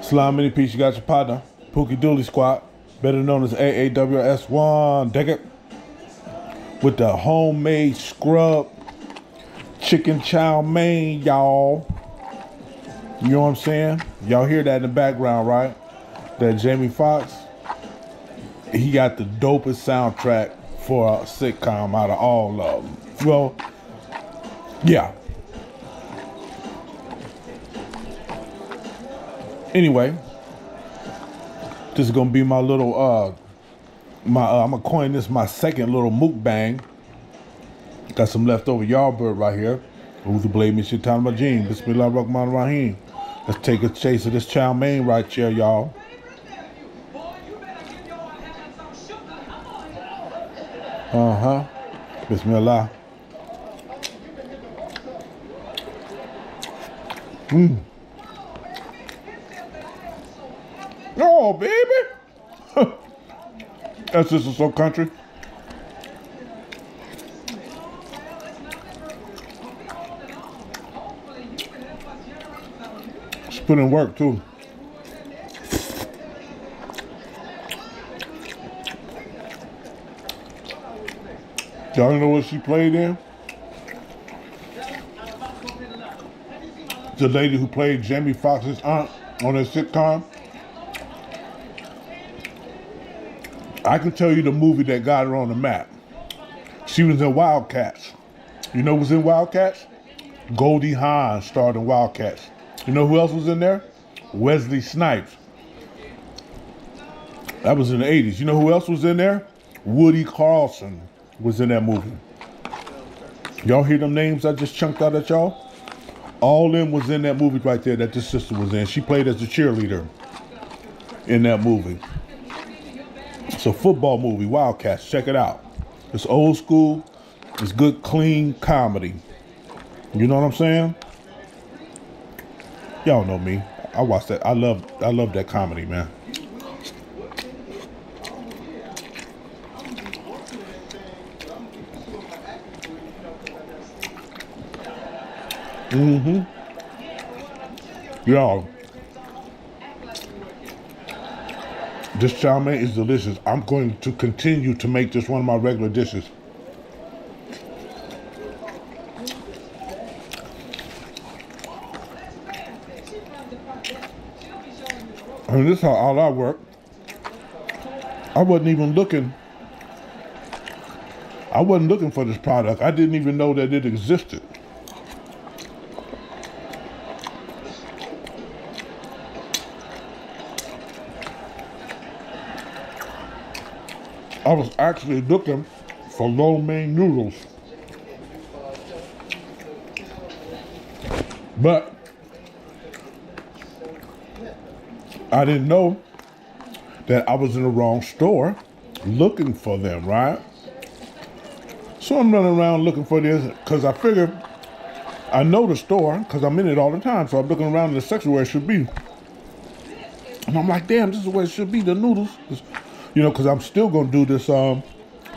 Slime Mini Piece, you got your partner, Pookie Dooley Squad, better known as AAWS1 Decade, with the homemade scrub chicken chow mein, y'all. You know what I'm saying? Y'all hear that in the background, right? That Jamie Foxx, he got the dopest soundtrack for a sitcom out of all of them. Well, yeah. Anyway, this is gonna be my little I'm gonna coin this my second little mukbang. Got some leftover yardbird right here. Uzu blade me shit time my jean. Bismillah Rahman Rahim. Let's take a chase of this chow mein right here, y'all. Bismillah. Oh, baby. That's just so country. She put in work, too. Y'all know what she played in? The lady who played Jamie Foxx's aunt on that sitcom. I can tell you the movie that got her on the map. She was in Wildcats. You know who was in Wildcats? Goldie Hawn starred in Wildcats. You know who else was in there? Wesley Snipes. That was in the 80s. You know who else was in there? Woody Carlson was in that movie. Y'all hear them names I just chunked out at y'all? All them was in that movie right there that this sister was in. She played as the cheerleader in that movie. It's a football movie, Wildcats. Check it out. It's old school. It's good, clean comedy. You know what I'm saying? Y'all know me. I watch that. I love that comedy, man. Y'all, this chow mein is delicious. I'm going to continue to make this one of my regular dishes. And this is how all I work. I wasn't even looking. I wasn't looking for this product. I didn't even know that it existed. I was actually looking for lo mein noodles. But I didn't know that I was in the wrong store looking for them, right? So I'm running around looking for this because I figured I know the store because I'm in it all the time. So I'm looking around in the section where it should be. And I'm like, damn, this is where it should be, the noodles. You know, because I'm still going to do this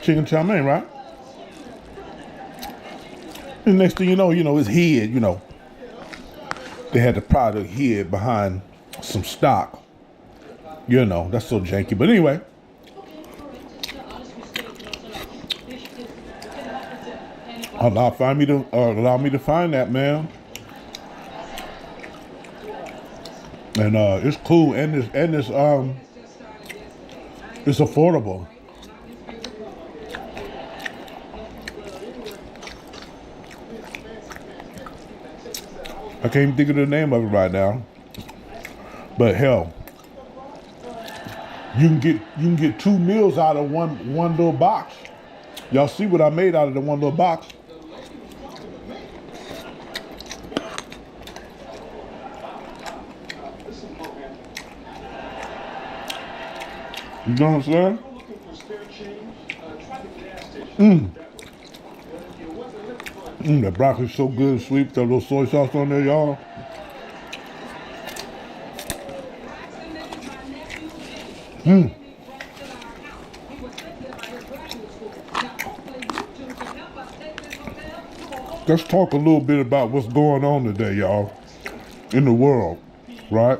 chicken chow mein, right? And next thing you know, it's hid, They had the product hid behind some stock. That's so janky. But anyway. Allow me to find that, man. And it's cool, and it's affordable. I can't even think of the name of it right now. But hell, you can get 2 meals out of one little box. Y'all see what I made out of the one little box? You know what I'm saying? That broccoli's so good and sweet. That little soy sauce on there, y'all. Let's talk a little bit about what's going on today, y'all, in the world, right?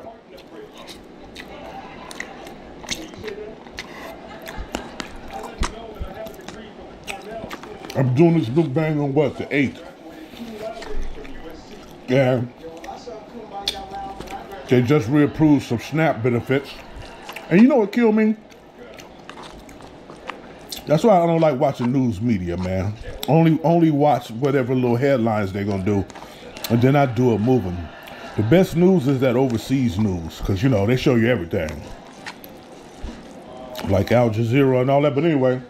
I'm doing this mukbang on what, the 8th. And they just reapproved some SNAP benefits. And you know what killed me? That's why I don't like watching news media, man. Only watch whatever little headlines they're gonna do, and then I do a moving. The best news is that overseas news, because you know they show you everything, like Al Jazeera and all that. But anyway,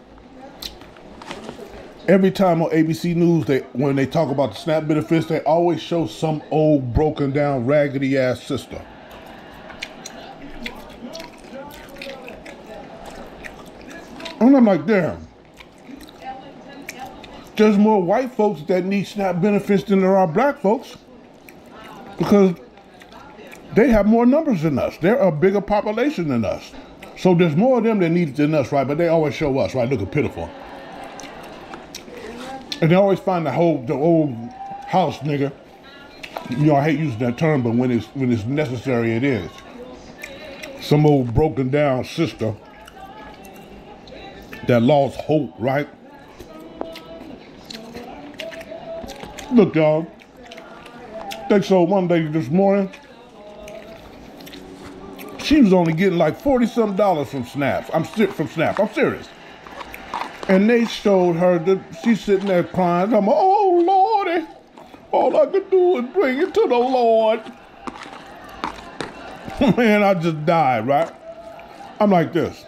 every time on ABC News, when they talk about the SNAP benefits, they always show some old broken down raggedy ass sister. And I'm like, damn. There's more white folks that need SNAP benefits than there are black folks because they have more numbers than us. They're a bigger population than us. So there's more of them that need it than us, right? But they always show us, right? Looking pitiful. And they always find the old house nigga. You know, I hate using that term, but when it's necessary, it is. Some old broken down sister that lost hope, right? Look, y'all. They sold one lady this morning. She was only getting like $40-some from SNAP. I'm serious. And they showed her that she's sitting there crying. I'm like, oh Lordy, all I could do is bring it to the Lord. Man, I just died, right? I'm like this.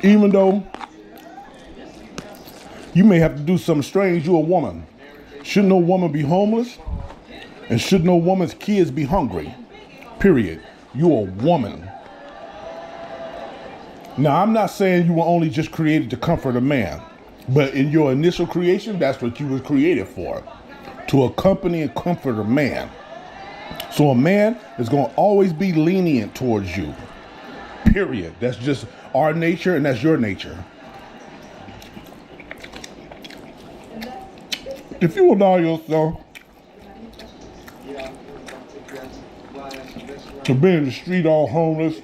Even though you may have to do something strange, you're a woman. Should no woman be homeless? And should no woman's kids be hungry? Period. You're a woman. Now, I'm not saying you were only just created to comfort a man, but in your initial creation, that's what you were created for, to accompany and comfort a man. So a man is going to always be lenient towards you. Period. That's just our nature, and that's your nature. If you allow yourself to be in the street all homeless,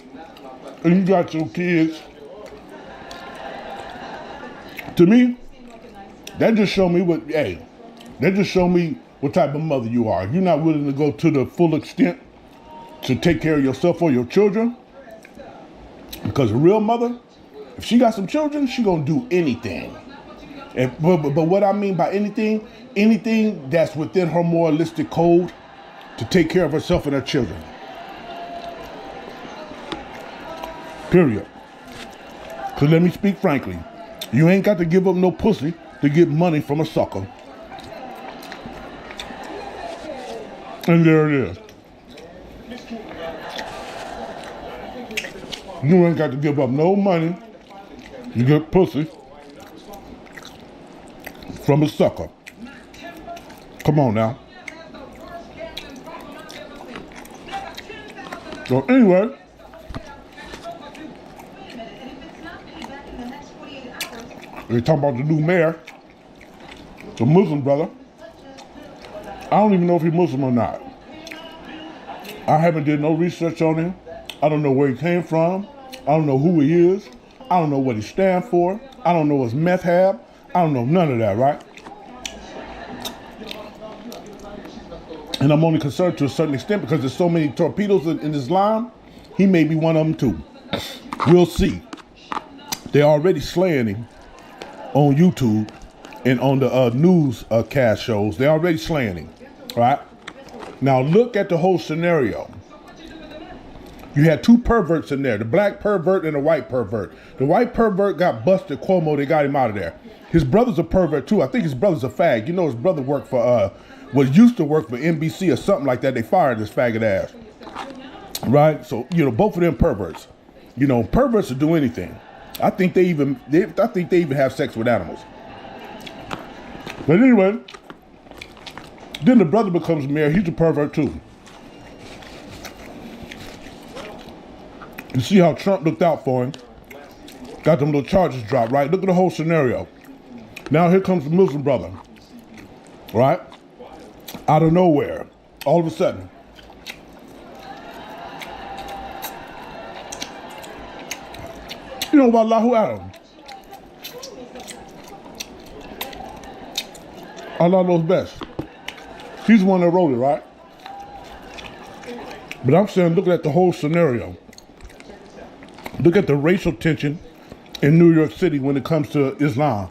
and you got your kids, to me, that just show me what type of mother you are. If you're not willing to go to the full extent to take care of yourself or your children, because a real mother, if she got some children, she gonna do anything. But what I mean by anything that's within her moralistic code to take care of herself and her children. Period. Because let me speak frankly, you ain't got to give up no pussy to get money from a sucker. And there it is. You ain't got to give up no money to get pussy from a sucker. Come on now. So anyway, they talking about the new mayor, the Muslim brother. I don't even know if he's Muslim or not. I haven't did no research on him. I don't know where he came from. I don't know who he is. I don't know what he stands for. I don't know his method. I don't know none of that, right? And I'm only concerned to a certain extent because there's so many torpedoes in Islam. He may be one of them too. We'll see. They're already slaying him on YouTube and on the news cast shows. They're already slaying him, right? Now look at the whole scenario. You had two perverts in there, the black pervert and the white pervert. The white pervert got busted, Cuomo, they got him out of there. His brother's a pervert too. I think his brother's a fag. You know his brother worked for, used to work for NBC or something like that. They fired this faggot ass, right? So, you know, both of them perverts. You know, perverts will do anything. I think they even have sex with animals. But anyway, then the brother becomes mayor. He's a pervert too. You see how Trump looked out for him. Got them little charges dropped, right? Look at the whole scenario. Now here comes the Muslim brother, right? Out of nowhere, all of a sudden. You know about Allahu Adam. Allah knows best. He's the one that wrote it, right? But I'm saying, look at the whole scenario. Look at the racial tension in New York City when it comes to Islam.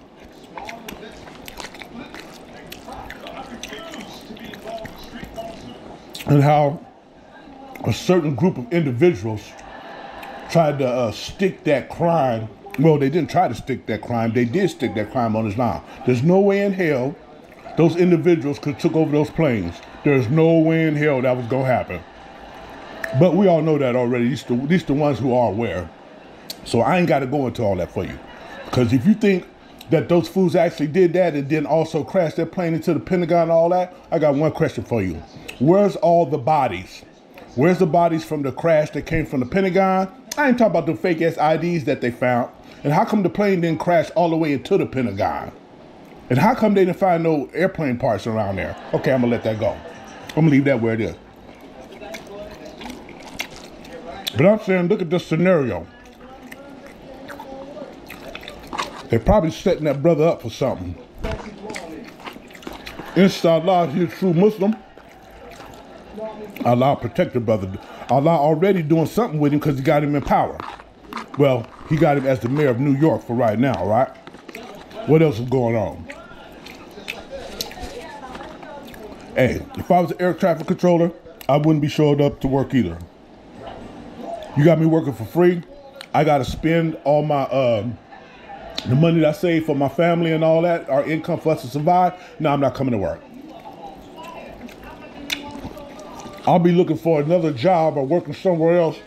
And how a certain group of individuals tried to stick that crime. Well, they didn't try to stick that crime. They did stick that crime on Islam. There's no way in hell those individuals could took over those planes. There's no way in hell that was going to happen. But we all know that already. These the ones who are aware. So I ain't got to go into all that for you. Because if you think that those fools actually did that and then also crashed their plane into the Pentagon and all that, I got one question for you. Where's all the bodies? Where's the bodies from the crash that came from the Pentagon? I ain't talking about the fake ass IDs that they found. And how come the plane didn't crash all the way into the Pentagon? And how come they didn't find no airplane parts around there? Okay, I'm gonna let that go. I'm gonna leave that where it is. But I'm saying, look at this scenario. They're probably setting that brother up for something. Inshallah, he's a true Muslim. Allah protect the brother. Allah already doing something with him because he got him in power. Well, he got him as the mayor of New York for right now, right? What else is going on? Hey, if I was an air traffic controller, I wouldn't be showing up to work either. You got me working for free. I got to spend all my the money that I save for my family and all that, our income for us to survive. No, I'm not coming to work. I'll be looking for another job or working somewhere else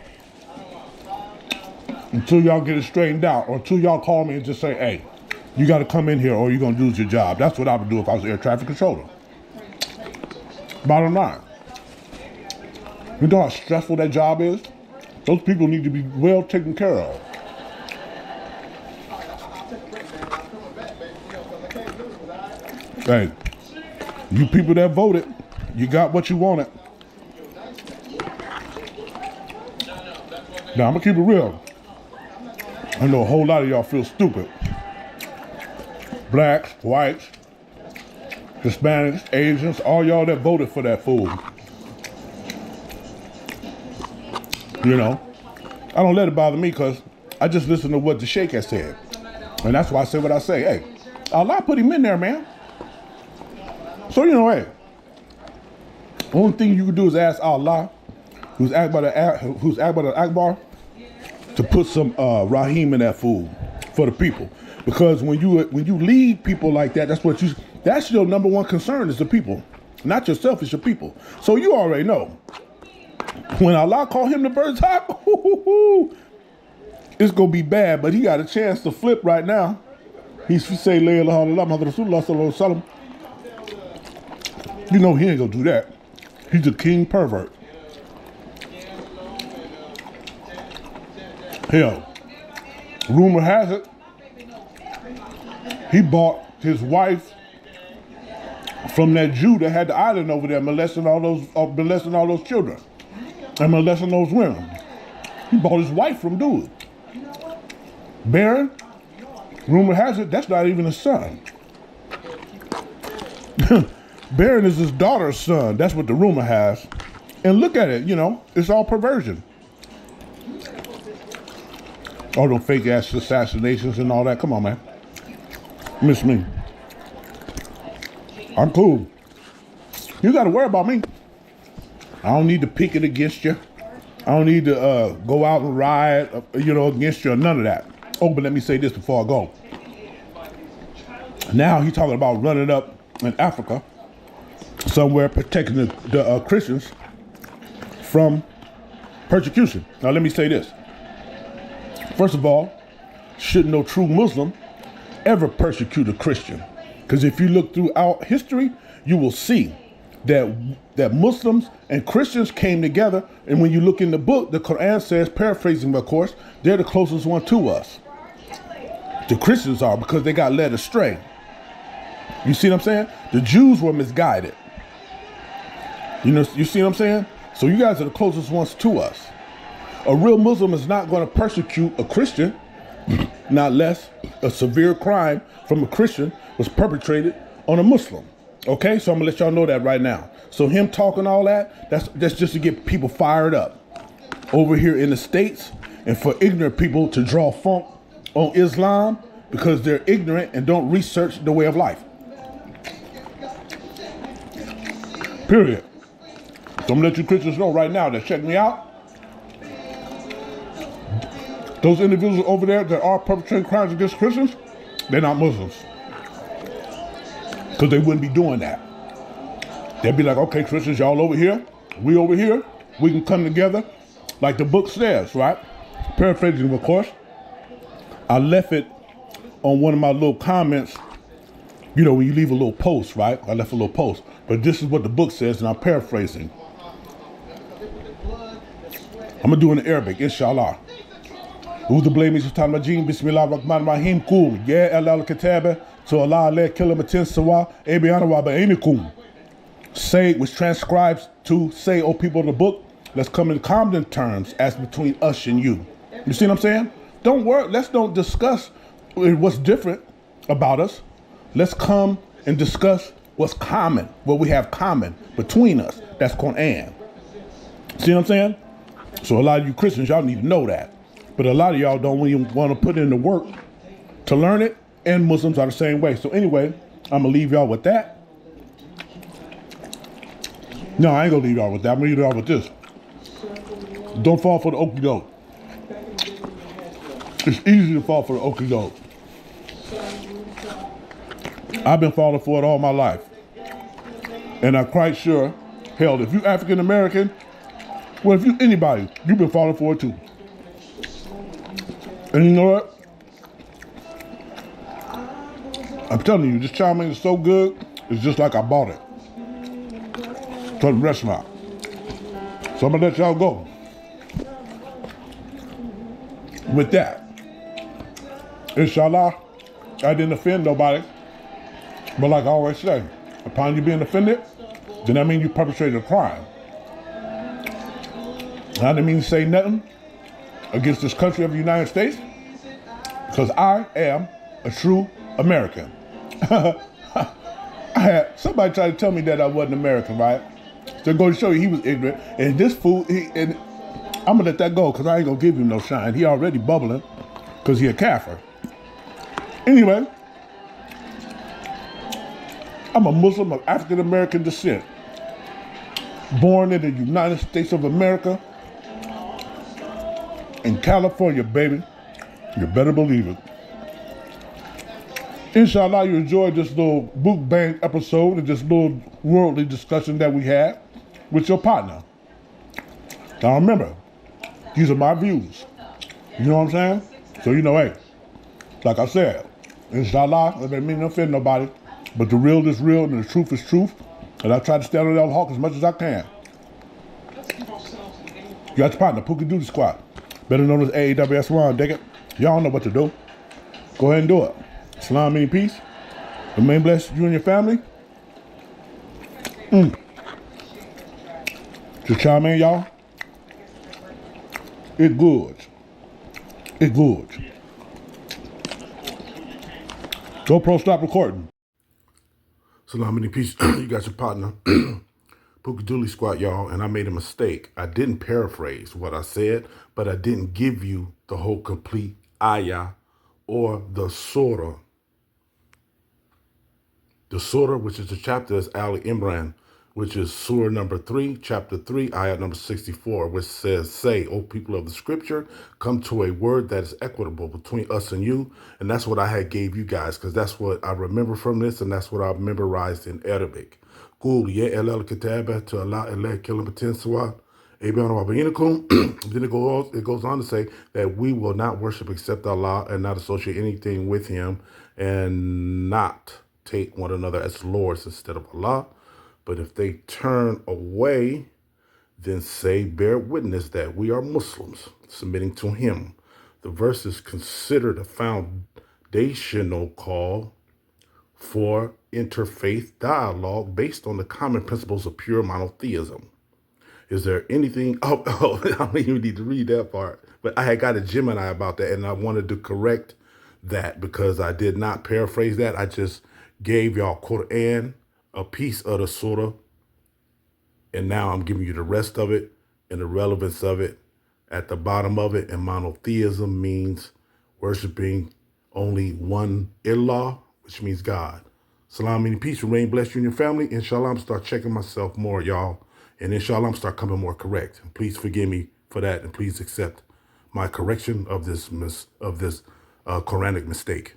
until y'all get it straightened out, or until y'all call me and just say, hey, you got to come in here or you're going to lose your job. That's what I would do if I was an air traffic controller. Bottom line. You know how stressful that job is? Those people need to be well taken care of. Hey, you people that voted, you got what you wanted. Now, I'm going to keep it real. I know a whole lot of y'all feel stupid. Blacks, whites, Hispanics, Asians, all y'all that voted for that fool. You know, I don't let it bother me because I just listen to what the Sheikh has said. And that's why I say what I say. Hey, Allah put him in there, man. So, you know, hey, only thing you can do is ask Allah, who's Akbar Akbar, to put some Rahim in that food for the people. Because when you lead people like that, that's your number one concern is the people. Not yourself, it's your people. So you already know. When Allah called him the bird's top, it's going to be bad, but he got a chance to flip right now. He's say, La ilaha illallah, Muhammad Rasulullah sallallahu alaihi wasallam. You know he ain't going to do that. He's a king pervert. Hell, rumor has it, he bought his wife from that Jew that had the island over there molesting all those children and molesting those women. He bought his wife from dude. Baron, rumor has it, that's not even his son. Baron is his daughter's son. That's what the rumor has. And look at it, you know, it's all perversion. All them fake ass assassinations and all that. Come on, man. Miss me. I'm cool. You got to worry about me. I don't need to picket against you. I don't need to go out and riot, against you or none of that. Oh, but let me say this before I go. Now he's talking about running up in Africa, somewhere protecting the Christians from persecution. Now let me say this. First of all, should no true Muslim ever persecute a Christian? Because if you look throughout history, you will see that Muslims and Christians came together. And when you look in the book, the Quran says, paraphrasing of course, they're the closest one to us. The Christians are, because they got led astray. You see what I'm saying? The Jews were misguided. You see what I'm saying? So you guys are the closest ones to us. A real Muslim is not going to persecute a Christian, not less a severe crime from a Christian was perpetrated on a Muslim. Okay, so I'm gonna let y'all know that right now. So him talking all that, that's just to get people fired up over here in the States, and for ignorant people to draw funk on Islam because they're ignorant and don't research the way of life. Period. So I'm gonna let you Christians know right now that check me out. Those individuals over there that are perpetrating crimes against Christians, they're not Muslims. Because they wouldn't be doing that. They'd be like, okay, Christians, y'all over here, we over here, we can come together. Like the book says, right? Paraphrasing, of course. I left it on one of my little comments. You know, when you leave a little post, right? I left a little post. But this is what the book says, and I'm paraphrasing. I'm going to do it in Arabic, inshallah. Uzu blame Sultan Majin, Bismillah Rahman Rahim, Kul, Ya Allah Kitabe, to Allah le kilamatin sawa, Ebiana wa ba'inikum. Say, which transcribes to say, O people of the book, let's come in common terms as between us and you. You see what I'm saying? Don't worry, let's don't discuss what's different about us. Let's come and discuss what's common, what we have common between us. That's Quran. See what I'm saying? So a lot of you Christians, y'all need to know that. But a lot of y'all don't even want to put in the work to learn it, and Muslims are the same way. So anyway, I'm going to leave y'all with that. No, I ain't going to leave y'all with that. I'm going to leave y'all with this. Don't fall for the okie doke. It's easy to fall for the okie doke. I've been falling for it all my life. And I'm quite sure, hell, if you African American, well, if you anybody, you've been falling for it too. And you know what? I'm telling you, this chow mein is so good, it's just like I bought it from the restaurant. So I'm gonna let y'all go with that. Inshallah, I didn't offend nobody. But like I always say, upon you being offended, then that means you perpetrated a crime. I didn't mean to say nothing against this country of the United States, because I am a true American. I had somebody try to tell me that I wasn't American, right? So go to show you he was ignorant. And this fool, and I'm gonna let that go because I ain't gonna give him no shine. He already bubbling because he a kafir. Anyway, I'm a Muslim of African American descent, born in the United States of America, in California, baby. You better believe it. Inshallah, you enjoyed this little book bang episode and this little worldly discussion that we had with your partner. Now remember, these are my views. You know what I'm saying? So you know, hey, like I said, inshallah, it doesn't mean to offend nobody, but the real is real and the truth is truth, and I try to stand on that hawk as much as I can. You got your partner, Pookie Duty Squad, better known as AAWS1, dig it? Y'all know what to do. Go ahead and do it. Salam, meaning peace. The may bless you and your family. Just chow mein, y'all. It's good. It's good. GoPro, stop recording. Salam, meaning peace. You got your partner, Pookie Dooley Squad, y'all, and I made a mistake. I didn't paraphrase what I said, but I didn't give you the whole complete ayah or the surah. The surah, which is the chapter, is Ali Imran, which is surah number 3, chapter 3, ayat number 64, which says, say, O people of the scripture, come to a word that is equitable between us and you. And that's what I had gave you guys, because that's what I remember from this, and that's what I memorized in Arabic. Qul ya al kitaba to Allah ila kilamatin sawa. Then it goes on to say that we will not worship except Allah and not associate anything with him and not take one another as lords instead of Allah. But if they turn away, then say, bear witness that we are Muslims, submitting to him. The verse is considered a foundational call for interfaith dialogue based on the common principles of pure monotheism. Is there anything? I don't even need to read that part. But I had got a Gemini about that, and I wanted to correct that because I did not paraphrase that. I just gave y'all Quran a piece of the surah, and now I'm giving you the rest of it and the relevance of it at the bottom of it. And monotheism means worshiping only one ilah, which means God. Salam and peace. Remain blessed, you and your family. Inshallah, I'm start checking myself more, y'all. And inshallah, I'm start coming more correct. Please forgive me for that, and please accept my correction of this Quranic mistake.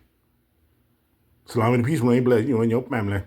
Salam and peace. Remain blessed, you and your family.